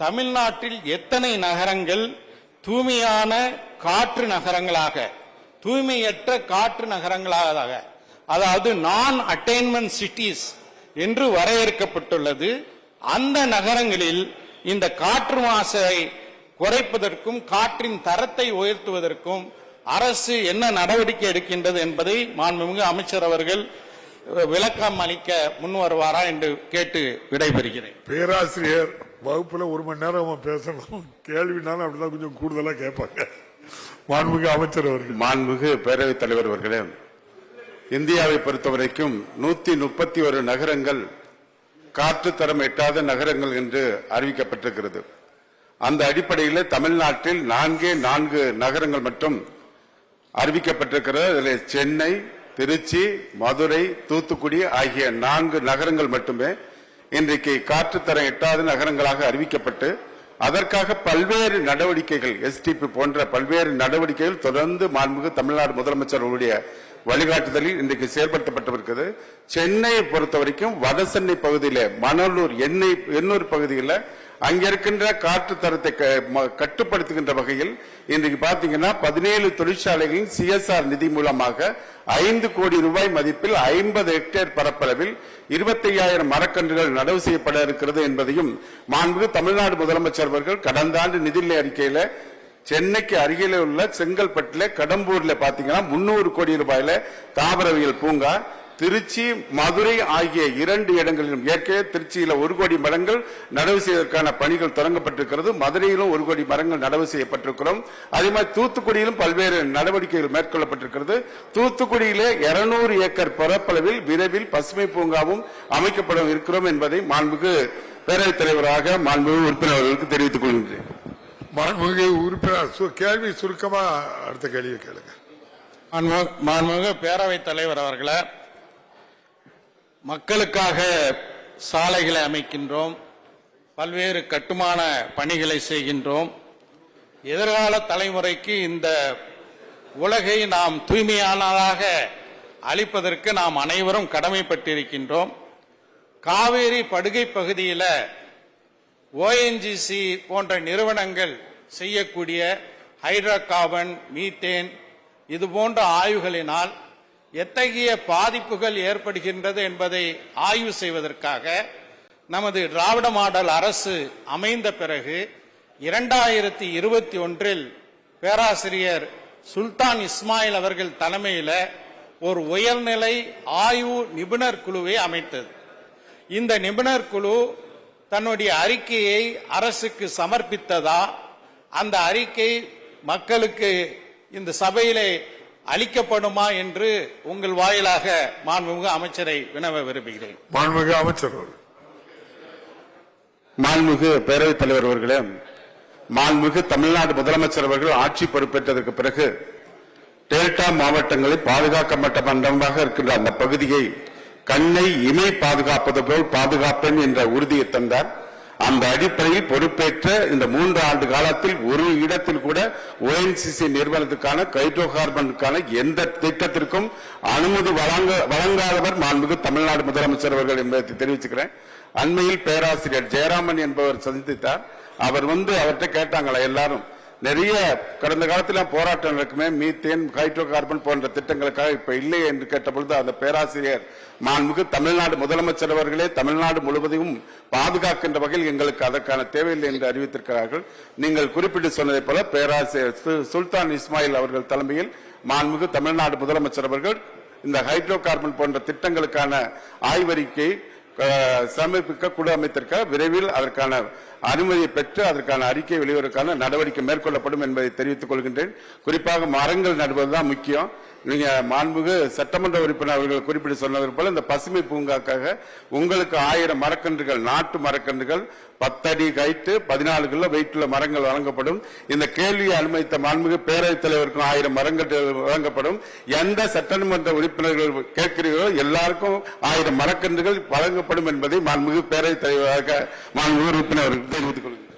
தமிழ்நாட்டில் எத்தனை நகரங்கள் தூய்மையான காற்று நகரங்களாக, தூய்மையற்ற காற்று நகரங்களாக, அதாவது நான் அட்டைன்மெண்ட் சிட்டிஸ் என்று வரையறுக்கப்பட்டுள்ளது. அந்த நகரங்களில் இந்த காற்று மாசை குறைப்பதற்கும் காற்றின் தரத்தை உயர்த்துவதற்கும் அரசு என்ன நடவடிக்கை எடுக்கின்றது என்பதை மாண்புமிகு அமைச்சர் அவர்கள் விளக்கம் அளிக்க முன் வருவாரா என்று கேட்டு விடைபெறுகிறேன். பேராசிரியர் வகுப்புல 1 மணி நேரம் பேசணும், கேள்வினாலும் அப்படிதான் கொஞ்சம் கூடுதலா கேட்பாங்க. மாண்புமிகு அமைச்சர் அவர்கள். மாண்புமிகு பேரவைத் தலைவர் அவர்களே, இந்தியாவை பொறுத்தவரைக்கும் 131 நகரங்கள் காற்று தரம் எட்டாத நகரங்கள் என்று அறிவிக்கப்பட்டிருக்கிறது. அந்த அடிப்படையில் தமிழ்நாட்டில் 4 நகரங்கள் மட்டும் அறிவிக்கப்பட்டிருக்கிறது. அதில் சென்னை, திருச்சி, மதுரை, தூத்துக்குடி ஆகிய 4 நகரங்கள் மட்டுமே இன்றைக்கு காற்றுத்தரம் எட்டாத நகரங்களாக அறிவிக்கப்பட்டு அதற்காக பல்வேறு நடவடிக்கைகள், எஸ்டிபி போன்ற பல்வேறு நடவடிக்கைகள் தொடர்ந்து மாண்புமிகு தமிழ்நாடு முதலமைச்சர் அவருடைய வழிகாட்டுதலில் இன்றைக்கு செயல்படுத்தப்பட்டிருக்கிறது. சென்னையை பொறுத்த வரைக்கும் வட சென்னை பகுதியில், மணலூர், எண்ணூர் பகுதியில் அங்க இருக்கின்ற காற்று தரத்தை கட்டுப்படுத்துகின்ற வகையில் இன்றைக்கு பாத்தீங்கன்னா 17 தொழிற்சாலைகளின் CSR நிதி மூலமாக 5 கோடி ரூபாய் மதிப்பில் 50 ஹெக்டேர் பரப்பளவில் 25,000 மரக்கன்றுகள் நடவு செய்யப்பட இருக்கிறது என்பதையும் மாண்புமிகு தமிழ்நாடு முதலமைச்சர் அவர்கள் கடந்த ஆண்டு நிதிநிலை அறிக்கையில சென்னைக்கு அருகிலே உள்ள செங்கல்பட்டுல, கடம்பூர்ல பாத்தீங்கன்னா 300 கோடி ரூபாயில தாவரவியல் பூங்கா, திருச்சி, மதுரை ஆகிய 2 இடங்களிலும் ஏற்கனவே திருச்சியில 1 கோடி மரங்கள் நடவு செய்வதற்கான பணிகள் தொடங்கப்பட்டிருக்கிறது. மதுரையிலும் 1 கோடி மரங்கள் நடவு செய்யப்பட்டிருக்கிறோம். அதே மாதிரி தூத்துக்குடியிலும் பல்வேறு நடவடிக்கைகள் மேற்கொள்ளப்பட்டிருக்கிறது. தூத்துக்குடியிலே 200 ஏக்கர் பரப்பளவில் விரைவில் பசுமை பூங்காவும் அமைக்கப்பட இருக்கிறோம் என்பதை மாண்புமிகு பேரவைத் தலைவராக மாண்புமிகு உறுப்பினர்களுக்கு தெரிவித்துக் கொள்கின்றேன். மாண்புமிகு உறுப்பினர் கேள்வி சுருக்கமா அடுத்த கேள்வியை கேளுங்க. மாண்புமிகு பேரவைத் தலைவர் அவர்களே, மக்களுக்காக சாலைகளை அமைக்கின்றோம், பல்வேறு கட்டுமான பணிகளை செய்கின்றோம். எதிர்கால தலைமுறைக்கு இந்த உலகை நாம் தூய்மையானதாக அளிப்பதற்கு நாம் அனைவரும் கடமைப்பட்டிருக்கின்றோம். காவேரி படுகை பகுதியில் ONGC போன்ற நிறுவனங்கள் செய்யக்கூடிய ஹைட்ரோ கார்பன், மீத்தேன் இது போன்ற ஆய்வுகளினால் எத்தகைய பாதிப்புகள் ஏற்படுகின்றது என்பதை ஆய்வு செய்வதற்காக நமது திராவிட மாடல் அரசு அமைந்த பிறகு 2021 பேராசிரியர் சுல்தான் இஸ்மாயில் அவர்கள் தலைமையில் ஒரு உயர்நிலை ஆய்வு நிபுணர் குழுவை அமைத்தது. இந்த நிபுணர் குழு தன்னுடைய அறிக்கையை அரசுக்கு சமர்ப்பித்ததா, அந்த அறிக்கை மக்களுக்கு இந்த சபையிலே அளிக்கப்படுமா என்று உங்கள் வாயிலாக மாண்புமிகு அமைச்சரை வினவ விரும்புகிறேன். மாண்புமிகு அமைச்சர். மாண்புமிகு பேரவைத் தலைவர் அவர்களே, மாண்புமிகு தமிழ்நாடு முதலமைச்சர் அவர்கள் ஆட்சி பொறுப்பேற்றதற்கு பிறகு டெல்டா மாவட்டங்களில் பாதுகாக்கப்பட்ட மண்டலமாக இருக்கின்ற அந்த பகுதியை கண்ணை இமை பாதுகாப்பது போல் பாதுகாப்பேன் என்ற உறுதியை தந்தார். அந்த அடிப்படையில் பொறுப்பேற்ற இந்த 3 ஆண்டு காலத்தில் ஒரு இடத்தில் கூட ONGC நிறுவனத்துக்கான ஹைட்ரோ கார்பனுக்கான எந்த திட்டத்திற்கும் அனுமதி வழங்காதவர் மாண்புமிகு தமிழ்நாடு முதலமைச்சர் அவர்கள் என்பதை தெரிவிச்சுக்கிறேன். அண்மையில் பேராசிரியர் ஜெயராமன் என்பவர் சந்தித்தார். அவர் அவர்கிட்ட கேட்டாங்களா எல்லாரும், நிறைய கடந்த காலத்தில் போராட்டம் நடக்குமே, மீத்தேன், ஹைட்ரோ கார்பன் போன்ற திட்டங்களுக்காக இப்ப இல்லை என்று கேட்டபொழுது அந்த பேராசிரியர் மாண்புமிகு தமிழ்நாடு முதலமைச்சர் அவர்களே தமிழ்நாடு முழுவதும் பாதுகாக்கின்ற வகையில் எங்களுக்கு அதற்கான தேவையில்லை என்று அறிவித்திருக்கிறார்கள். நீங்கள் குறிப்பிட்டு சொன்னதை போல பேராசிரியர் சுல்தான் இஸ்மாயில் அவர்கள் தலைமையில் மாண்புமிகு தமிழ்நாடு முதலமைச்சர் அவர்கள் இந்த ஹைட்ரோ கார்பன் போன்ற திட்டங்களுக்கான ஆய்வறிக்கை சமர்ப்பிக்க குழு அமைத்திருக்க விரைவில் அதற்கான அனுமதியை பெற்று அதற்கான அறிக்கை வெளிவருவதற்கான நடவடிக்கை மேற்கொள்ளப்படும் என்பதை தெரிவித்துக் கொள்கின்றேன். குறிப்பாக மரங்கள் நடுவதுதான் முக்கியம். நீங்க மாண்புமிகு சட்டமன்ற உறுப்பினர் அவர்கள் குறிப்பிட்டு சொன்னது போல இந்த பசுமை பூங்காக்காக உங்களுக்கு 1000 மரக்கன்றுகள், நாட்டு மரக்கன்றுகள் 10 அடி ஹைட்டு 14 கிலோ வெயிட்டுள்ள மரங்கள் வழங்கப்படும். இந்த கேள்வியை அனுமதித்த மாண்புமிகு பேரவைத் தலைவருக்கும் 1000 மரங்கள் வழங்கப்படும். எந்த சட்டமன்ற உறுப்பினர்கள் கேட்கிறீர்களோ எல்லாருக்கும் 1000 மரக்கன்றுகள் வழங்கப்படும் என்பதை மாண்புமிகு பேரவைத் தலைவராக மாண்புமிகு உறுப்பினர் தெரிவித்துக் கொள்கிறேன்.